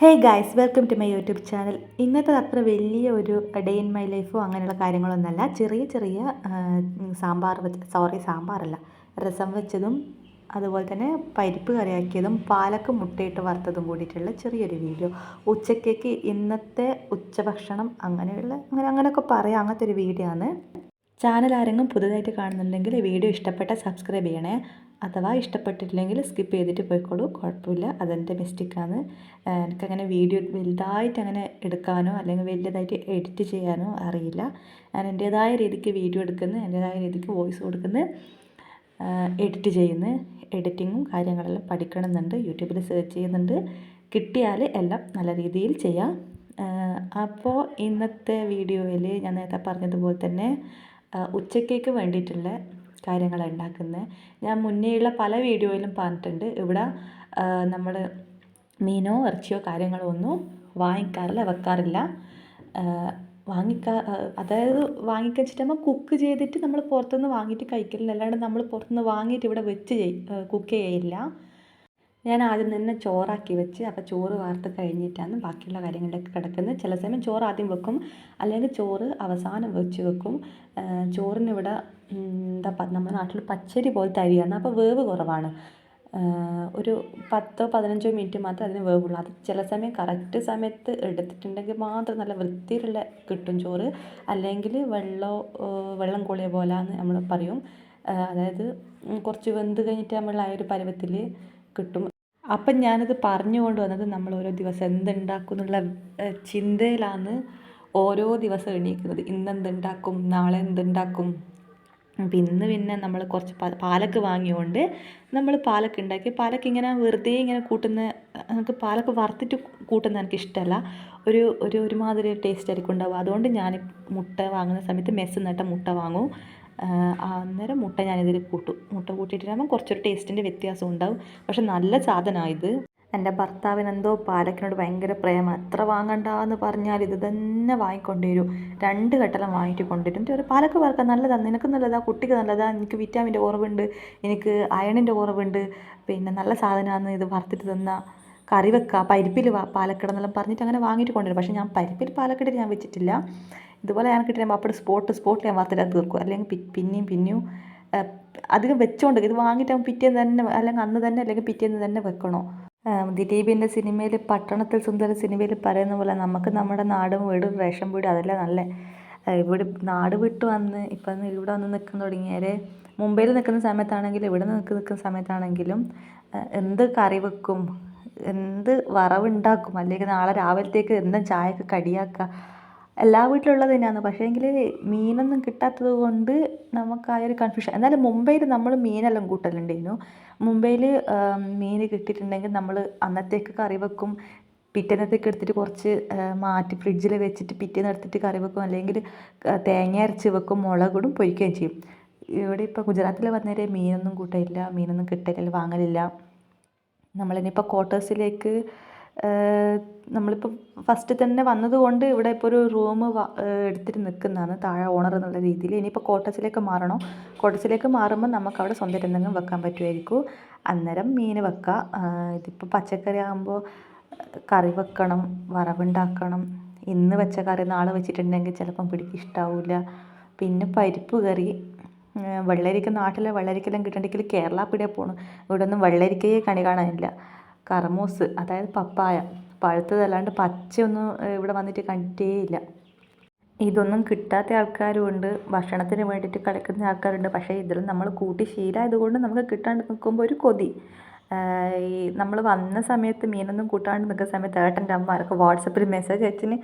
Hey guys, welcome to my YouTube channel. ഇന്നത്തെ അത്ര വലിയ ഒരു ഡേ ഇൻ മൈ ലൈഫോ അങ്ങനെയുള്ള കാര്യങ്ങളൊന്നുമല്ല. ചെറിയ ചെറിയ സാമ്പാറല്ല, രസം വെച്ചതും അതുപോലെ തന്നെ പരിപ്പ് കറിയാക്കിയതും പാലക്ക് മുട്ടയിട്ട് വറുത്തതും കൂടിയിട്ടുള്ള ചെറിയൊരു വീഡിയോ. ഉച്ചക്കേക്ക് ഇന്നത്തെ ഉച്ചഭക്ഷണം അങ്ങനെയൊക്കെ പറയാം. അങ്ങനത്തെ ഒരു വീഡിയോ ആണ്. ചാനൽ ആരെങ്കിലും പുതുതായിട്ട് കാണുന്നുണ്ടെങ്കിൽ വീഡിയോ ഇഷ്ടപ്പെട്ടാൽ സബ്സ്ക്രൈബ് ചെയ്യണേ. അഥവാ ഇഷ്ടപ്പെട്ടിട്ടില്ലെങ്കിൽ സ്കിപ്പ് ചെയ്തിട്ട് പോയിക്കോളൂ, കുഴപ്പമില്ല, അതെൻ്റെ മിസ്റ്റേക്കാണ്. എനിക്കങ്ങനെ വീഡിയോ വലുതായിട്ട് അങ്ങനെ എടുക്കാനോ അല്ലെങ്കിൽ വലിയതായിട്ട് എഡിറ്റ് ചെയ്യാനോ അറിയില്ല. ഞാൻ എൻ്റേതായ രീതിക്ക് വീഡിയോ എടുക്കുന്നു, എൻ്റേതായ രീതിക്ക് വോയിസ് കൊടുക്കുന്നു, എഡിറ്റ് ചെയ്യുന്നു. എഡിറ്റിങ്ങും കാര്യങ്ങളെല്ലാം പഠിക്കണമെന്നുണ്ട്, യൂട്യൂബിൽ സെർച്ച് ചെയ്യുന്നുണ്ട്. കിട്ടിയാൽ എല്ലാം നല്ല രീതിയിൽ ചെയ്യാം. അപ്പോൾ ഇന്നത്തെ വീഡിയോയിൽ ഞാൻ നേരത്തെ പറഞ്ഞതുപോലെ തന്നെ ഉച്ചക്കേക്ക് വേണ്ടിയിട്ടുള്ള കാര്യങ്ങളാണ് ഉണ്ടാക്കുന്നത്. ഞാൻ മുന്നേയുള്ള പല വീഡിയോയിലും പറഞ്ഞിട്ടുണ്ട്, ഇവിടെ നമ്മൾ മീനോ ഇറച്ചിയോ കാര്യങ്ങളോ ഒന്നും വെക്കാറില്ല. അതായത് വാങ്ങിക്കഴിച്ചിട്ട് കുക്ക് ചെയ്തിട്ട് നമ്മൾ പുറത്തുനിന്ന് വാങ്ങിയിട്ട് കഴിക്കലില്ല. അല്ലാണ്ട് നമ്മൾ പുറത്തുനിന്ന് വാങ്ങിയിട്ട് ഇവിടെ വെച്ച് കുക്ക് ചെയ്യില്ല. ഞാൻ ആദ്യം തന്നെ ചോറാക്കി വെച്ച്, അപ്പോൾ ചോറ് വാർത്ത് കഴിഞ്ഞിട്ടാണ് ബാക്കിയുള്ള കാര്യങ്ങളിലൊക്കെ കിടക്കുന്നത്. ചില സമയം ചോറ് ആദ്യം വെക്കും, അല്ലെങ്കിൽ ചോറ് അവസാനം വെക്കും. ചോറിനിവിടെ നമ്മുടെ നാട്ടിൽ പച്ചരി പോലത്തെ അരിയാണ്, അപ്പോൾ വേവ് കുറവാണ്. ഒരു 10-15 മിനിറ്റ് മാത്രമേ അതിന് വേവുള്ളൂ. അത് ചില സമയം കറക്റ്റ് സമയത്ത് എടുത്തിട്ടുണ്ടെങ്കിൽ മാത്രം നല്ല വൃത്തിയിലുള്ള കിട്ടും ചോറ്. അല്ലെങ്കിൽ വെള്ളം കൊള്ളിയ പോലെയെന്ന് നമ്മൾ പറയും. അതായത് കുറച്ച് വെന്ത് കഴിഞ്ഞിട്ട് നമ്മൾ ആ ഒരു പരുവത്തിൽ കിട്ടും. അപ്പം ഞാനത് പറഞ്ഞു വന്നത് നമ്മൾ ഓരോ ദിവസം എന്തുണ്ടാക്കും എന്നുള്ള ചിന്തയിലാണ് ഓരോ ദിവസം എണീക്കുന്നത്. ഇന്നെന്തുണ്ടാക്കും, നാളെ എന്തുണ്ടാക്കും. പിന്നെ നമ്മൾ കുറച്ച് പാലക്ക് വാങ്ങിയോണ്ട് നമ്മൾ പാലക്ക് ഉണ്ടാക്കി. പാലക്ക് ഇങ്ങനെ വെറുതെ ഇങ്ങനെ കൂട്ടുന്ന, നമുക്ക് പാലക്ക് വറുത്തിട്ട് കൂട്ടുന്ന എനിക്ക് ഇഷ്ടമല്ല. ഒരുമാതിരി ടേസ്റ്റ് ആയിരിക്കും ഉണ്ടാവും. അതുകൊണ്ട് ഞാൻ മുട്ട വാങ്ങുന്ന സമയത്ത് മെസ്സ് നട്ട മുട്ട വാങ്ങും. അന്നേരം മുട്ട ഞാനിതിൽ കൂട്ടും. മുട്ട കൂട്ടിയിട്ടാകുമ്പോൾ കുറച്ചൊരു ടേസ്റ്റിൻ്റെ വ്യത്യാസം ഉണ്ടാവും. പക്ഷെ നല്ല സാധനമാണ് ഇത്. എൻ്റെ ഭർത്താവിനെന്തോ പാലക്കിനോട് ഭയങ്കര പ്രേമം. എത്ര വാങ്ങണ്ടെന്ന് പറഞ്ഞാൽ ഇത് തന്നെ വാങ്ങിക്കൊണ്ട് വരും. 2 കെട്ടെല്ലാം വാങ്ങിയിട്ട് കൊണ്ടുവരും. എന്നിട്ട് ഒരു പാലക്ക് വറുക്കാൻ നല്ലതാണ്, നിനക്ക് നല്ലതാണ്, കുട്ടിക്ക് നല്ലതാണ്, എനിക്ക് വിറ്റാമിൻ്റെ കുറവുണ്ട്, എനിക്ക് അയണിൻ്റെ കുറവുണ്ട്, പിന്നെ നല്ല സാധനമാണ് ഇത് വറുത്തിട്ട് തന്നാൽ. കറി വെക്കുക, പരിപ്പിൽ പാലക്കിടെന്നെല്ലാം പറഞ്ഞിട്ട് അങ്ങനെ വാങ്ങിയിട്ട് കൊണ്ടുവരും. പക്ഷേ ഞാൻ പരിപ്പിൽ പാലക്കിട്ട് ഞാൻ വെച്ചിട്ടില്ല. ഇതുപോലെ ഞാൻ കിട്ടിയ അപ്പോൾ സ്പോട്ടിൽ ഞാൻ വറുത്തിട്ട് തീർക്കും. അല്ലെങ്കിൽ പിന്നെയും അധികം വെച്ചോണ്ട് ഇത് വാങ്ങിയിട്ട് പിറ്റേന്ന് തന്നെ, അല്ലെങ്കിൽ അന്ന് തന്നെ, അല്ലെങ്കിൽ പിറ്റേന്ന് തന്നെ വെക്കണോ. ദിലീപിൻ്റെ സിനിമയിൽ പട്ടണത്തിൽ സുന്ദര സിനിമയിൽ പറയുന്ന പോലെ നമുക്ക് നമ്മുടെ നാടും വീടും റേഷൻ വീടും അതല്ലേ നല്ല. ഇവിടെ നാട് വിട്ട് വന്ന് ഇപ്പം ഇവിടെ വന്ന് നിൽക്കാൻ തുടങ്ങിയാൽ, മുംബൈയിൽ നിൽക്കുന്ന സമയത്താണെങ്കിലും ഇവിടെ നിൽക്കുന്ന സമയത്താണെങ്കിലും എന്ത് കറി വെക്കും, എന്ത് വറവുണ്ടാക്കും, അല്ലെങ്കിൽ നാളെ രാവിലത്തേക്ക് എന്താ ചായക്ക് കടിയാക്കുക, എല്ലാ വീട്ടിലുള്ളത് തന്നെയാണ്. പക്ഷേ എങ്കിൽ മീനൊന്നും കിട്ടാത്തത് കൊണ്ട് നമുക്ക് ആ ഒരു കൺഫ്യൂഷൻ. എന്നാലും മുംബൈയിൽ നമ്മൾ മീനെല്ലാം കൂട്ടലുണ്ടായിരുന്നു. മുംബൈയിൽ മീൻ കിട്ടിയിട്ടുണ്ടെങ്കിൽ നമ്മൾ അന്നത്തേക്ക് കറി വെക്കും, പിറ്റേന്നത്തേക്ക് എടുത്തിട്ട് കുറച്ച് മാറ്റി ഫ്രിഡ്ജിൽ വെച്ചിട്ട് പിറ്റേന്ന് എടുത്തിട്ട് കറി വെക്കും, അല്ലെങ്കിൽ തേങ്ങ അരച്ച് വെക്കും, മുളകിടും, പൊരിക്കുകയും ചെയ്യും. ഇവിടെ ഇപ്പോൾ ഗുജറാത്തിൽ വന്നേരെ മീനൊന്നും കൂട്ടില്ല, മീനൊന്നും കിട്ടലില്ല, വാങ്ങലില്ല. നമ്മളിനിപ്പോൾ ക്വാർട്ടേഴ്സിലേക്ക് നമ്മളിപ്പോൾ ഫസ്റ്റ് തന്നെ വന്നതുകൊണ്ട് ഇവിടെ ഇപ്പോൾ ഒരു റൂം എടുത്തിട്ട് നിൽക്കുന്നതാണ്, താഴെ ഓണർ എന്നുള്ള രീതിയിൽ. ഇനിയിപ്പോൾ ക്വാർട്ടേഴ്സിലേക്ക് മാറണം. ക്വാർട്ടേഴ്സിലേക്ക് മാറുമ്പോൾ നമുക്ക് അവിടെ സ്വന്തമായിട്ട് എന്തെങ്കിലും വെക്കാൻ പറ്റുമായിരിക്കും. അന്നേരം മീൻ വെക്കുക. ഇതിപ്പോൾ പച്ചക്കറി ആകുമ്പോൾ കറി വെക്കണം, വറവുണ്ടാക്കണം. ഇന്ന് വെച്ച കറി നാളെ വെച്ചിട്ടുണ്ടെങ്കിൽ ചിലപ്പം പിടിക്ക് ഇഷ്ടാവില്ല. പിന്നെ പരിപ്പ് കറി, നാട്ടിലെ വെള്ളരിക്കെല്ലാം കിട്ടണമെങ്കിൽ കേരള പിടിയെ പോകണം. ഇവിടെ ഒന്നും വെള്ളരിക്കയെ കണി കാണാനില്ല. കർമൂസ്, അതായത് പപ്പായ, പഴുത്തതല്ലാണ്ട് പച്ചയൊന്നും ഇവിടെ വന്നിട്ട് കണ്ടിട്ടേയില്ല. ഇതൊന്നും കിട്ടാത്ത ആൾക്കാരും ഉണ്ട്, ഭക്ഷണത്തിന് വേണ്ടിയിട്ട് കളിക്കുന്ന ആൾക്കാരുണ്ട്. പക്ഷേ ഇതിലും നമ്മൾ കൂട്ടി ശീലമായതുകൊണ്ട് നമുക്ക് കിട്ടാണ്ട് നിൽക്കുമ്പോൾ ഒരു കൊതി. ഈ നമ്മൾ വന്ന സമയത്ത് മീനൊന്നും കൂട്ടാണ്ട് നിൽക്കുന്ന സമയത്ത് ഏട്ടൻ്റെ അമ്മ ആരൊക്കെ വാട്സപ്പിൽ മെസ്സേജ് അയച്ചിന്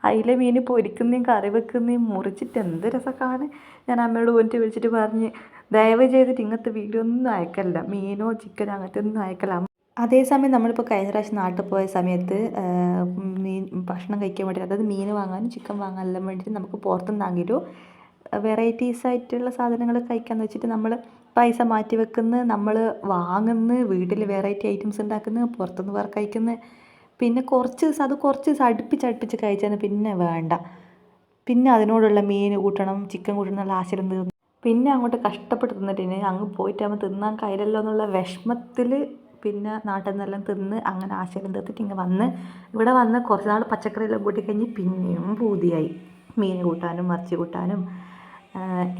അതിലെ മീൻ പൊരിക്കുന്നതും കറി വെക്കുന്നതും മുറിച്ചിട്ട് എന്ത് രസമൊക്കെയാണ്. ഞാൻ അമ്മയോട് പോയിട്ട് വിളിച്ചിട്ട് പറഞ്ഞ്, ദയവ് ചെയ്തിട്ട് ഇങ്ങനത്തെ വീഡിയോ ഒന്നും അയക്കല്ല, മീനോ ചിക്കനോ അങ്ങനത്തെ ഒന്നും അയക്കല്ല. അതേസമയം നമ്മളിപ്പോൾ കഴിഞ്ഞ പ്രാവശ്യം നാട്ടിൽ പോയ സമയത്ത് ഭക്ഷണം കഴിക്കാൻ വേണ്ടി, അതായത് മീൻ വാങ്ങാനും ചിക്കൻ വാങ്ങാനെല്ലാം വേണ്ടിയിട്ട് നമുക്ക് പുറത്തുനിന്നാണെങ്കിലും വെറൈറ്റീസ് ആയിട്ടുള്ള സാധനങ്ങൾ കഴിക്കാമെന്ന് വെച്ചിട്ട് നമ്മൾ പൈസ മാറ്റി വെക്കുന്നു, നമ്മൾ വാങ്ങുന്നു, വീട്ടിൽ വെറൈറ്റി ഐറ്റംസ് ഉണ്ടാക്കുന്നു, പുറത്തുനിന്ന് വേറെ കഴിക്കുന്നു. പിന്നെ കുറച്ച് ദിവസം അടുപ്പിച്ച് കഴിച്ചാൽ പിന്നെ വേണ്ട, പിന്നെ അതിനോടുള്ള മീൻ കൂട്ടണം, ചിക്കൻ കൂട്ടണം എന്നുള്ള ആശയം തീർന്നു. പിന്നെ അങ്ങോട്ട് കഷ്ടപ്പെട്ട് തിന്നിട്ട് അങ്ങ് പോയിട്ടാകുമ്പോൾ തിന്നാൻ കഴിയില്ലല്ലോ എന്നുള്ള വിഷമത്തിൽ പിന്നെ നാട്ടിൽ നിന്നെല്ലാം തിന്ന് അങ്ങനെ ആശയം തീർത്തിട്ട് ഇങ്ങനെ വന്ന് ഇവിടെ വന്ന് കുറച്ച് നാൾ പച്ചക്കറിയെല്ലാം കൂട്ടി കഴിഞ്ഞ് പിന്നെയും പൂതിയായി മീൻ കൂട്ടാനും ഇറച്ചി കൂട്ടാനും.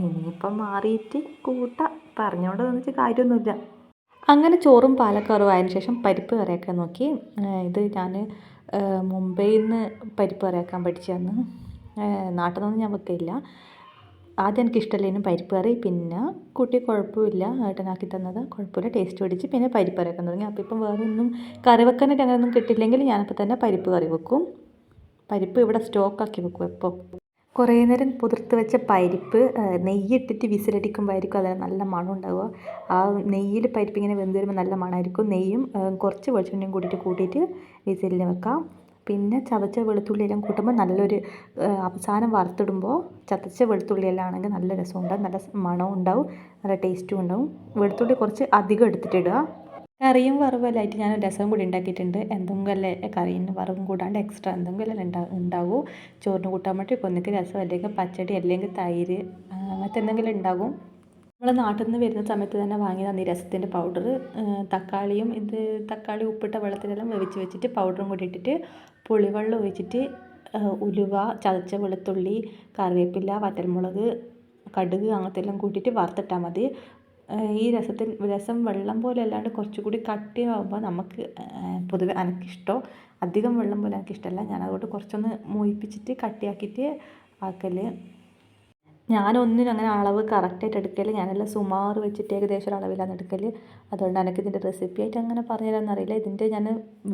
ഇനിയിപ്പം മാറിയിട്ട് കൂട്ടാം, പറഞ്ഞുകൊണ്ട് വന്നിട്ട് കാര്യമൊന്നുമില്ല. അങ്ങനെ ചോറും പാലക്കറിയും ആയതിനു ശേഷം പരിപ്പ് കറിയാക്കാൻ നോക്കി. ഇത് ഞാൻ മുംബൈയിൽ നിന്ന് പരിപ്പ് കറിയാക്കാൻ പഠിച്ചതെന്ന്. നാട്ടിൽ നിന്നൊന്നും ഞാൻ വെക്കില്ല. ആദ്യം എനിക്ക് ഇഷ്ടമല്ലേനും പരിപ്പ് കറി, പിന്നെ കുട്ടി കുഴപ്പമില്ല, ഏട്ടനാക്കി തന്നത് കുഴപ്പമില്ല, ടേസ്റ്റ് പിടിച്ച് പിന്നെ പരിപ്പ് കറിയാക്കാൻ തുടങ്ങി. അപ്പോൾ ഇപ്പം വേറെ ഒന്നും കറി വെക്കാനായിട്ട് അങ്ങനെയൊന്നും കിട്ടില്ലെങ്കിൽ ഞാനിപ്പോൾ തന്നെ പരിപ്പ് കറി വെക്കും. പരിപ്പ് ഇവിടെ സ്റ്റോക്കാക്കി വെക്കും എപ്പോൾ. കുറേ നേരം കുതിർത്ത് വെച്ച പരിപ്പ് നെയ്യിട്ടിട്ട് വിസിലടിക്കുമ്പോഴായിരിക്കും അതിന് നല്ല മണം ഉണ്ടാവുക. ആ നെയ്യിൽ പരിപ്പ് ഇങ്ങനെ വെന്ത് വരുമ്പോൾ നല്ല മണമായിരിക്കും. നെയ്യും കുറച്ച് വെളിച്ചെണ്ണയും കൂട്ടിയിട്ട് വിസിലിന് വെക്കാം. പിന്നെ ചതച്ച വെളുത്തുള്ളിയെല്ലാം കൂട്ടുമ്പോൾ നല്ലൊരു അവസാനം വറുത്തിടുമ്പോൾ ചതച്ച വെളുത്തുള്ളിയെല്ലാം ആണെങ്കിൽ നല്ല രസമുണ്ടാകും, നല്ല മണവും ഉണ്ടാവും, നല്ല ടേസ്റ്റും ഉണ്ടാവും. വെളുത്തുള്ളി കുറച്ച് അധികം എടുത്തിട്ടിടുക. കറിയും വറവെല്ലാമായിട്ട് ഞാൻ രസം കൂടി ഉണ്ടാക്കിയിട്ടുണ്ട്. എന്തെങ്കിലും കറീന് വറവും കൂടാണ്ട് എക്സ്ട്രാ എന്തെങ്കിലും ഉണ്ടാവും ചോറിന് കൂട്ടാൻ വേണ്ടി. ഒന്നുകിൽ രസം, അല്ലെങ്കിൽ പച്ചടി, അല്ലെങ്കിൽ തൈര്, അങ്ങനത്തെ എന്തെങ്കിലും ഉണ്ടാകും. നമ്മൾ നാട്ടിൽ നിന്ന് വരുന്ന സമയത്ത് തന്നെ വാങ്ങിയതാണ് ഈ രസത്തിൻ്റെ പൗഡർ. തക്കാളി ഉപ്പിട്ട വെള്ളത്തിലെല്ലാം വേവിച്ച് വെച്ചിട്ട് പൗഡറും കൂടി ഇട്ടിട്ട് പുളിവെള്ളം ഒഴിച്ചിട്ട് ഉലുവ, ചതച്ച വെളുത്തുള്ളി, കറിവേപ്പില, വറ്റൽമുളക്, കടുക് അങ്ങനത്തെ എല്ലാം കൂട്ടിയിട്ട് വറുത്തിട്ടാൽ മതി. ഈ രസം വെള്ളം പോലെ അല്ലാണ്ട് കുറച്ചുകൂടി കട്ടിയാകുമ്പോൾ നമുക്ക് പൊതുവെ എനിക്കിഷ്ടം അധികം വെള്ളം പോലെ എനിക്കിഷ്ടമല്ല. ഞാനതുകൊണ്ട് കുറച്ചൊന്ന് മോയിപ്പിച്ചിട്ട് കട്ടിയാക്കിയിട്ട് ആക്കൽ. ഞാനൊന്നിനും അങ്ങനെ അളവ് കറക്റ്റായിട്ട് എടുക്കൽ, ഞാനെല്ലാം സുമാറ് വെച്ചിട്ട് ഏകദേശം ഒരു അളവിലാണ് എടുക്കൽ. അതുകൊണ്ട് എനിക്കിതിൻ്റെ റെസിപ്പി ആയിട്ട് അങ്ങനെ പറഞ്ഞു തരാമെന്നറിയില്ല. ഇതിൻ്റെ ഞാൻ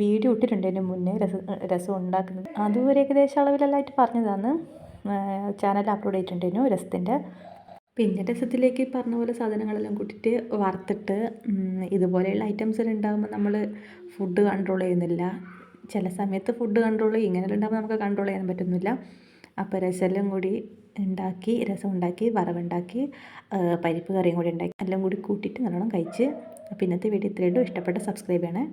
വീഡിയോ ഇട്ടിട്ടുണ്ട് ഇതിന് മുന്നേ രസം ഉണ്ടാക്കുന്നത്. അതും ഒരു ഏകദേശം അളവിലെല്ലാമായിട്ട് പറഞ്ഞതാണ്. ചാനലിൽ അപ്ലോഡ് ചെയ്തിട്ടുണ്ടായിരുന്നു രസത്തിൻ്റെ. പിന്നെ രസത്തിലേക്ക് പറഞ്ഞ പോലെ സാധനങ്ങളെല്ലാം കൂട്ടിയിട്ട് വറുത്തിട്ട് ഇതുപോലെയുള്ള ഐറ്റംസെല്ലാം ഉണ്ടാകുമ്പോൾ നമ്മൾ ഫുഡ് കൺട്രോൾ ചെയ്യുന്നില്ല. ചില സമയത്ത് ഫുഡ് കൺട്രോൾ ചെയ്യും, ഇങ്ങനെയെല്ലാം ഉണ്ടാകുമ്പോൾ നമുക്ക് കൺട്രോൾ ചെയ്യാൻ പറ്റുന്നില്ല. അപ്പോൾ രസം ഉണ്ടാക്കി വറവുണ്ടാക്കി പരിപ്പ് കറിയും കൂടി ഉണ്ടാക്കി എല്ലാം കൂടി കൂട്ടിയിട്ട് നല്ലോണം കഴിച്ച്. അപ്പോൾ ഇന്നത്തെ വീഡിയോ ഇത്രയേ ഉള്ളൂ. ഇഷ്ടപ്പെട്ട സബ്സ്ക്രൈബ് ചെയ്യണേ.